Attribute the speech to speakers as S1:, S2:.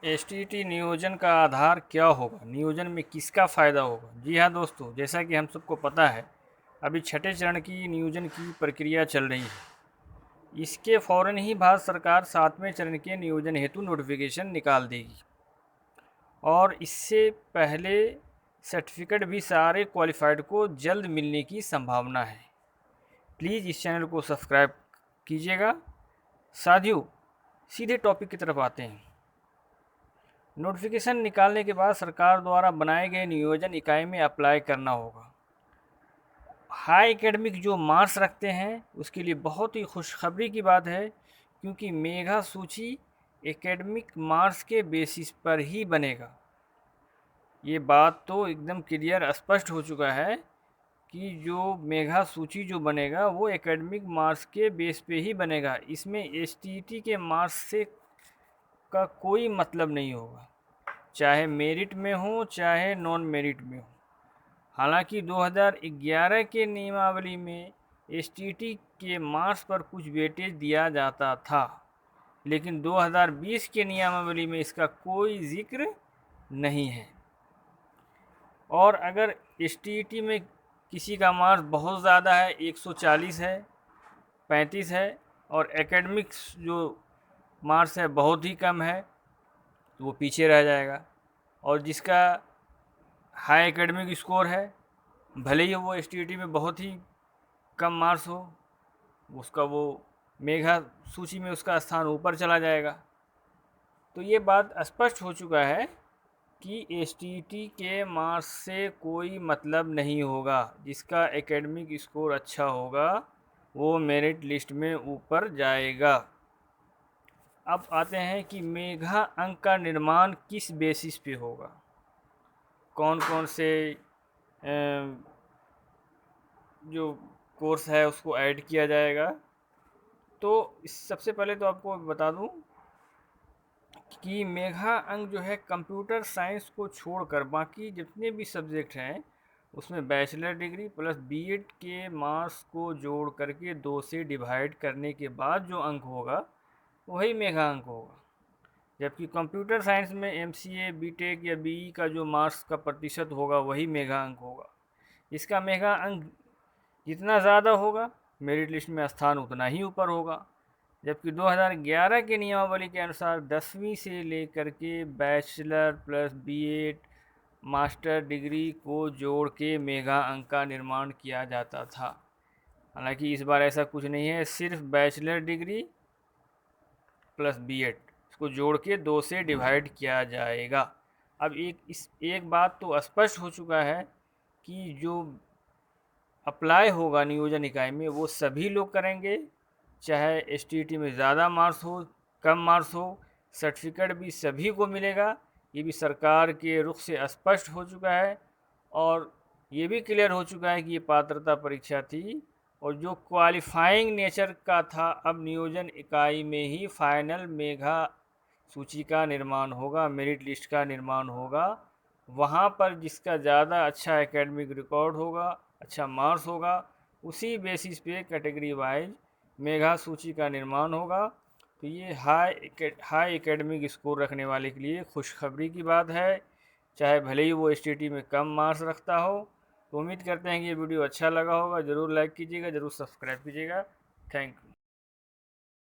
S1: STT नियोजन का आधार क्या होगा? नियोजन में किसका फ़ायदा होगा? जी हाँ दोस्तों, जैसा कि हम सबको पता है, अभी छठे चरण की नियोजन की प्रक्रिया चल रही है। इसके फ़ौरन ही भारत सरकार 7वें चरण के नियोजन हेतु नोटिफिकेशन निकाल देगी और इससे पहले सर्टिफिकेट भी सारे क्वालिफाइड को जल्द मिलने की संभावना है। प्लीज़ इस चैनल को सब्सक्राइब कीजिएगा। साथियों, सीधे टॉपिक की तरफ आते हैं। नोटिफिकेशन निकालने के बाद सरकार द्वारा बनाए गए नियोजन इकाई में अप्लाई करना होगा। हाई एकेडमिक जो मार्क्स रखते हैं उसके लिए बहुत ही खुशखबरी की बात है, क्योंकि मेधा सूची एकेडमिक मार्क्स के बेसिस पर ही बनेगा। ये बात तो एकदम क्लियर स्पष्ट हो चुका है कि जो मेधा सूची जो बनेगा वो एकेडमिक मार्क्स के बेस पे ही बनेगा। इसमें एसटीटी के मार्क्स से का कोई मतलब नहीं होगा, चाहे मेरिट में हो चाहे नॉन मेरिट में हो। हालांकि 2011 के नियमावली में एसटीटी के मार्क्स पर कुछ वेटेज दिया जाता था, लेकिन 2020 के नियमावली में इसका कोई जिक्र नहीं है। और अगर एसटीटी में किसी का मार्क्स बहुत ज़्यादा है, 140 है, 35 है, और एकेडमिक्स जो मार्क्स है बहुत ही कम है, तो वो पीछे रह जाएगा। और जिसका हाई एकेडमिक स्कोर है, भले ही वो एसटीटी में बहुत ही कम मार्क्स हो, उसका वो मेधा सूची में उसका स्थान ऊपर चला जाएगा। तो ये बात स्पष्ट हो चुका है कि एसटीटी के मार्क्स से कोई मतलब नहीं होगा। जिसका एकेडमिक स्कोर अच्छा होगा वो मेरिट लिस्ट में ऊपर जाएगा। अब आते हैं कि मेधा अंक का निर्माण किस बेसिस पे होगा, कौन कौन से जो कोर्स है उसको ऐड किया जाएगा। तो सबसे पहले तो आपको बता दूं कि मेधा अंक जो है कंप्यूटर साइंस को छोड़कर बाकी जितने भी सब्जेक्ट हैं उसमें बैचलर डिग्री प्लस बीएड के मार्क्स को जोड़ करके 2 से डिवाइड करने के बाद जो अंक होगा वही मेधा अंक होगा। जबकि कंप्यूटर साइंस में एमसीए, बीटेक या बीई का जो मार्क्स का प्रतिशत होगा वही मेगा अंक होगा। इसका मेगा अंक जितना ज़्यादा होगा मेरिट लिस्ट में स्थान उतना ही ऊपर होगा। जबकि 2011 के नियमावली के अनुसार 10वीं से लेकर के bachelor plus BEd master degree को जोड़ के मेगा अंक का निर्माण किया जाता था। हालांकि इस बार ऐसा कुछ नहीं है, सिर्फ बैचलर डिग्री प्लस बीएड इसको जोड़ के 2 से डिवाइड किया जाएगा। अब एक बात तो स्पष्ट हो चुका है कि जो अप्लाई होगा नियोजन इकाई में वो सभी लोग करेंगे, चाहे एसटीटी में ज़्यादा मार्क्स हो कम मार्क्स हो, सर्टिफिकेट भी सभी को मिलेगा। ये भी सरकार के रुख से स्पष्ट हो चुका है और ये भी क्लियर हो चुका है कि ये पात्रता परीक्षा थी और जो क्वालिफाइंग नेचर का था, अब नियोजन इकाई में ही फाइनल मेधा सूची का निर्माण होगा, मेरिट लिस्ट का निर्माण होगा। वहाँ पर जिसका ज़्यादा अच्छा एकेडमिक रिकॉर्ड होगा, अच्छा मार्क्स होगा, उसी बेसिस पे कैटेगरी वाइज मेधा सूची का निर्माण होगा। तो ये हाई एकेडमिक स्कोर रखने वाले के लिए खुशखबरी की बात है, चाहे भले ही वो एसटीटी में कम मार्क्स रखता हो। तो उम्मीद करते हैं कि ये वीडियो अच्छा लगा होगा। ज़रूर लाइक कीजिएगा, ज़रूर सब्सक्राइब कीजिएगा। Thank you.